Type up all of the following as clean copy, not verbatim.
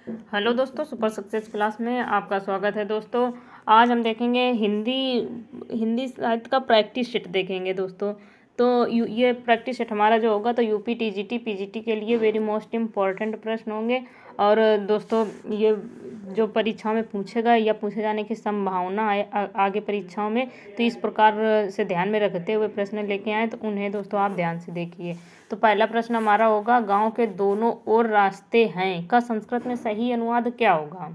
Hello दोस्तों, super success class में आपका स्वागत है। दोस्तों आज हम देखेंगे हिंदी हिंदी साहित्य का प्रैक्टिस सेट देखेंगे दोस्तों। तो ये प्रैक्टिस सेट हमारा जो होगा तो यूपी टीजीटी पीजीटी के लिए वेरी मोस्ट इम्पॉर्टेंट प्रश्न होंगे। और दोस्तों ये जो परीक्षाओं में पूछेगा या पूछे जाने की संभावना है आगे परीक्षाओं में, तो इस प्रकार से ध्यान में रखते हुए प्रश्न लेके आए, तो उन्हें दोस्तों आप ध्यान से देखिए। तो पहला प्रश्न हमारा होगा, गांव के दोनों ओर रास्ते हैं का संस्कृत में सही अनुवाद क्या होगा।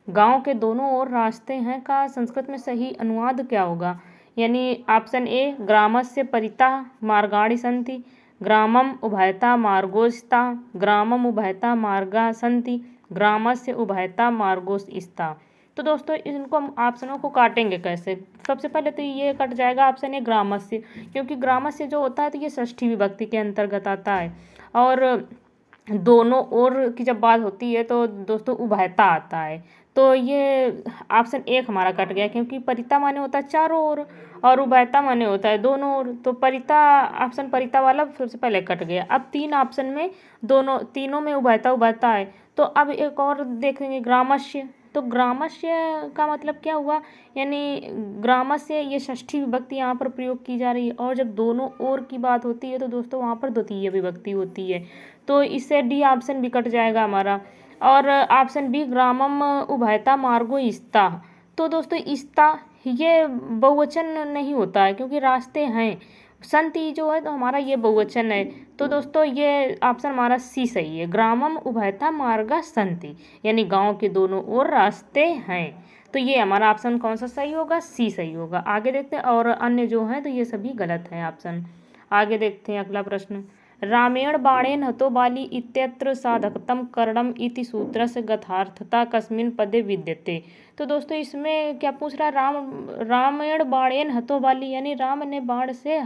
गांव के दोनों ओर रास्ते हैं का संस्कृत में सही अनुवाद क्या होगा। यानी ऑप्शन ए, ग्रामस्य परितः मार्गाणि सन्ति, ग्रामम उभयता मार्गोस्ता, ग्रामम उभयता मार्गा सन्ति, ग्रामस्य उभयता मार्गोस स्था। तो दोस्तों इनको हम ऑप्शनों को काटेंगे कैसे। सबसे पहले तो ये कट जाएगा ऑप्शन ए ग्रामस्य, क्योंकि ग्रामस्य जो होता है तो ये षष्ठी विभक्ति के अंतर्गत आता है। और दोनों ओर की जब बात होती है तो दोस्तों उभयता आता है। तो ये ऑप्शन एक हमारा कट गया, क्योंकि परिता माने होता है चारों ओर और उभयता माने होता है दोनों ओर। तो परिता ऑप्शन परिता वाला सबसे पहले कट गया। अब तीन ऑप्शन में तीनों में उभयता उभयता है। तो अब एक और देखेंगे ग्रामस्य। तो ग्रामस्य का मतलब क्या हुआ, यानी ग्रामस्य ये षष्ठी विभक्ति यहाँ पर प्रयोग की जा रही है। और जब दोनों ओर की बात होती है तो दोस्तों वहाँ पर द्वितीय विभक्ति होती है। तो इससे डी ऑप्शन भी कट जाएगा हमारा। और ऑप्शन बी, ग्रामम उभयता मार्गो स्था। तो दोस्तों स्था ये बहुवचन नहीं होता है, क्योंकि रास्ते हैं। संति जो है तो हमारा ये बहुवचन है। तो दोस्तों ये ऑप्शन हमारा सी सही है, ग्रामम उभयता मार्गा संति, यानी गांव के दोनों ओर रास्ते हैं। तो ये हमारा ऑप्शन कौन सा सही होगा, सी सही होगा। आगे देखते हैं, और अन्य जो हैं तो ये सभी गलत हैं ऑप्शन। आगे देखते हैं अगला प्रश्न। रामेण बाणेन हतो बाली इत्यत्र साधकतम करणम इति सूत्रस्य गथार्थता कस्मिन् पदे विद्यते। तो दोस्तों इसमें क्या पूछ रहा है, रामेण बाणेन हतो बाली, यानी राम ने बाण से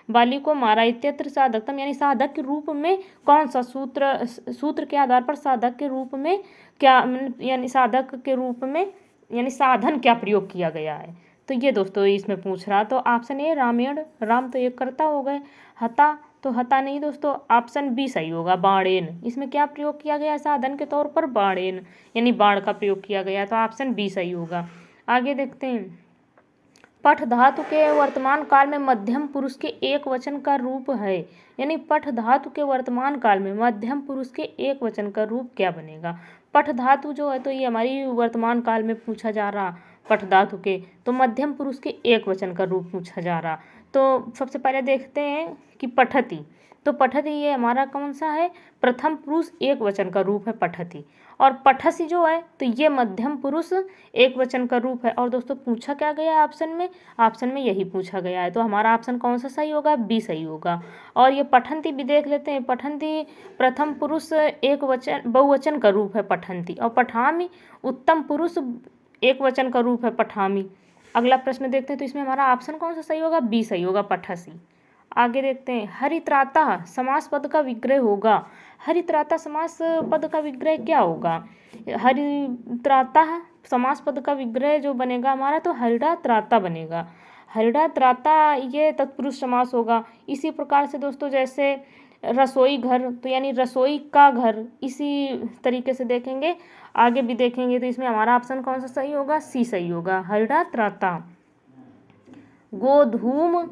बाली को मारा। इत्यत्र साधकतम यानी साधक के रूप में कौन सा सूत्र के आधार पर साधक के रूप में क्या, यानी साधक के रूप में यानी साधन क्या प्रयोग किया गया है। तो ये दोस्तों इसमें पूछ रहा। तो ऑप्शन ए रामेण, राम तो एक कर्ता हो गए, हता तो हता नहीं दोस्तों, ऑप्शन बी सही होगा बाणेन। इसमें क्या प्रयोग किया गया, साधन के तौर पर बाणेन, यानी बाण का प्रयोग किया गया। तो ऑप्शन बी सही होगा। आगे देखते हैं, पठ धातु के वर्तमान काल में मध्यम पुरुष के एक वचन का रूप है। यानी पठ धातु के वर्तमान काल में मध्यम पुरुष के एक वचन का रूप क्या बनेगा। पठ धातु जो है तो ये हमारी वर्तमान काल में पूछा जा रहा, पठ धातु के तो मध्यम पुरुष के एक वचन का रूप पूछा जा रहा। तो सबसे पहले देखते हैं कि पठति। तो पठति ये हमारा कौन सा है, प्रथम पुरुष एक वचन का रूप है पठति। और पठसी जो है तो ये मध्यम पुरुष एक वचन का रूप है। और दोस्तों पूछा क्या गया ऑप्शन में, ऑप्शन में यही पूछा गया है। तो हमारा ऑप्शन कौन सा सही होगा, बी सही होगा। और ये पठंती भी देख लेते हैं। पठंती प्रथम पुरुष एक वचन बहुवचन का रूप है पठंती। और पठामी उत्तम पुरुष एक वचन का रूप है पठामी। अगला प्रश्न देखते हैं, तो इसमें हमारा ऑप्शन कौन सा सही होगा, बी सही होगा, पठसी। आगे देखते हैं, हरित्राता समास पद का विग्रह होगा। हरित्राता समास पद का विग्रह क्या होगा। हरित्राता समास पद का विग्रह जो बनेगा हमारा तो हरिड़ा त्राता बनेगा। हरिड़ा त्राता ये तत्पुरुष समास होगा। इसी प्रकार से दोस्तों जैसे रसोई घर, तो यानी रसोई का घर, इसी तरीके से देखेंगे आगे भी देखेंगे। तो इसमें हमारा ऑप्शन कौन सा सही होगा, सी सही होगा, हरिड़ा त्राता। गोधूम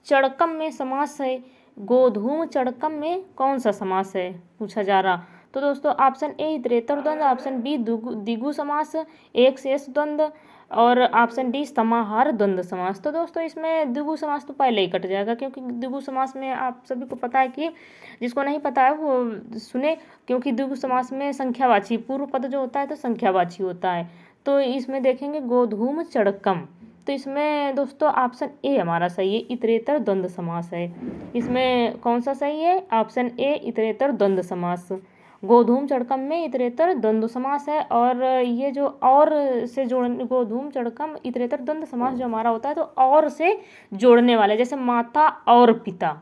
चड़कम में समास है। गोधूम चड़कम में कौन सा समास है पूछा जा रहा। तो दोस्तों ऑप्शन ए इतरेतर द्वंद्व, ऑप्शन बी द्विगु समास एक शेष द्वंद्व, और ऑप्शन डी समाहार द्वंद्व समास। तो दोस्तों इसमें द्विगु समास तो पहले ही कट जाएगा, क्योंकि द्विगु समास में आप सभी को पता है कि जिसको नहीं पता है वो सुने, क्योंकि द्विगु समास में संख्यावाची पूर्व पद जो होता है तो संख्यावाची होता है। तो इसमें देखेंगे गोधूम चड़कम। तो इसमें दोस्तों ऑप्शन ए हमारा सही है, इतरेतर द्वंद्व समास है। इसमें कौन सा सही है, ऑप्शन ए इतरेतर द्वंद्व समास। गोधूम चड़कम में इतरेतर द्वंद्व समास है। और ये जो और से जोड़ने, गोधूम चड़कम इतरेतर द्वंद्व समास जो हमारा होता है तो और से जोड़ने वाले, जैसे माता और पिता,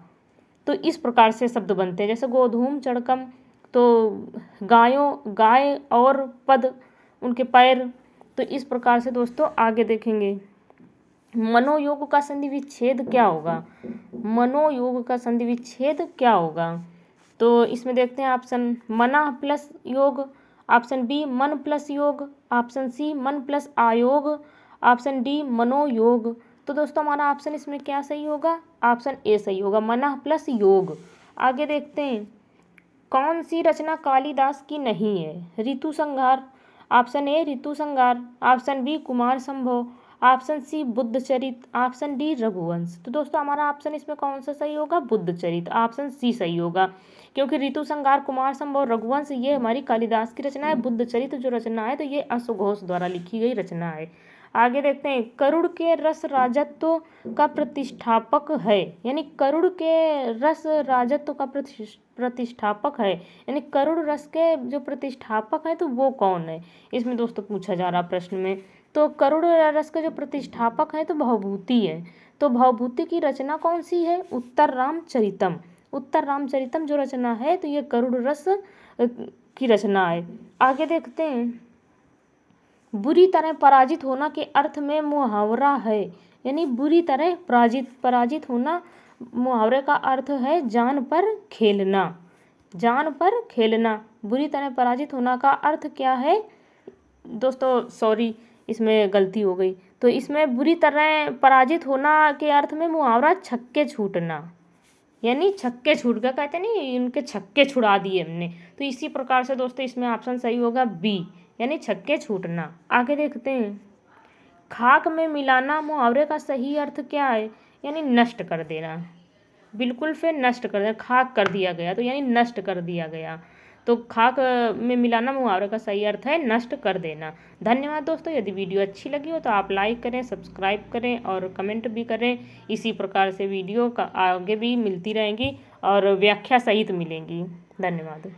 तो इस प्रकार से शब्द बनते हैं। जैसे गोधूम चड़कम तो गाय और पद उनके पैर। तो इस प्रकार से दोस्तों आगे देखेंगे, मनोयोग का संधि विच्छेद क्या होगा। मनोयोग का संधि विच्छेद क्या होगा। तो इसमें देखते हैं ऑप्शन, मना प्लस योग, ऑप्शन बी मन प्लस योग, ऑप्शन सी मन प्लस आयोग, ऑप्शन डी मनोयोग। तो दोस्तों हमारा ऑप्शन इसमें क्या सही होगा? ऑप्शन ए सही होगा, मन प्लस योग। आगे देखते हैं, कौन सी रचना कालिदास की नहीं है? ऋतु संहार, ऑप्शन ए ऋतु संहार, ऑप्शन बी कुमार संभव, ऑप्शन सी बुद्ध चरित, ऑप्शन डी रघुवंश। तो दोस्तों हमारा ऑप्शन इसमें कौन सा सही होगा? बुद्ध चरित, ऑप्शन सी सही होगा, क्योंकि ऋतु संहार, कुमार संभव, रघुवंश ये हमारी कालिदास की रचना है। बुद्ध चरित जो रचना है तो ये अश्वघोष द्वारा लिखी गई रचना है। आगे देखते हैं, करुड़ के रस राजत्व का प्रतिष्ठापक है, यानी करुड़ के रस राजत्व का प्रतिष्ठापक है, यानी करुड़ रस के जो प्रतिष्ठापक है तो वो कौन है? इसमें दोस्तों पूछा जा रहा प्रश्न में। तो करुड़ रस के जो प्रतिष्ठापक है तो भवभूति है। तो भवभूति की रचना कौन सी है? उत्तर रामचरितम। उत्तर रामचरितम जो रचना है तो ये करुड़ रस की रचना है। आगे देखते हैं, बुरी तरह पराजित होना के अर्थ में मुहावरा है, यानी बुरी तरह पराजित होना, मुहावरे का अर्थ है जान पर खेलना। जान पर खेलना, बुरी तरह पराजित होना का अर्थ क्या है? दोस्तों सॉरी, इसमें गलती हो गई। तो इसमें बुरी तरह पराजित होना के अर्थ में मुहावरा छक्के छूटना, यानी छक्के छूट गए, कहते नहीं इनके छक्के छुड़ा दिए हमने। तो इसी प्रकार से दोस्तों इसमें ऑप्शन सही होगा बी, यानी छक्के छूटना। आगे देखते हैं, खाक में मिलाना मुहावरे का सही अर्थ क्या है? यानी नष्ट कर देना, बिल्कुल फिर नष्ट कर देना, खाक कर दिया गया तो यानी नष्ट कर दिया गया। तो खाक में मिलाना मुहावरे का सही अर्थ है नष्ट कर देना। धन्यवाद दोस्तों, यदि वीडियो अच्छी लगी हो तो आप लाइक करें, सब्सक्राइब करें और कमेंट भी करें। इसी प्रकार से वीडियो का आगे भी मिलती रहेंगी और व्याख्या सहित मिलेंगी। धन्यवाद।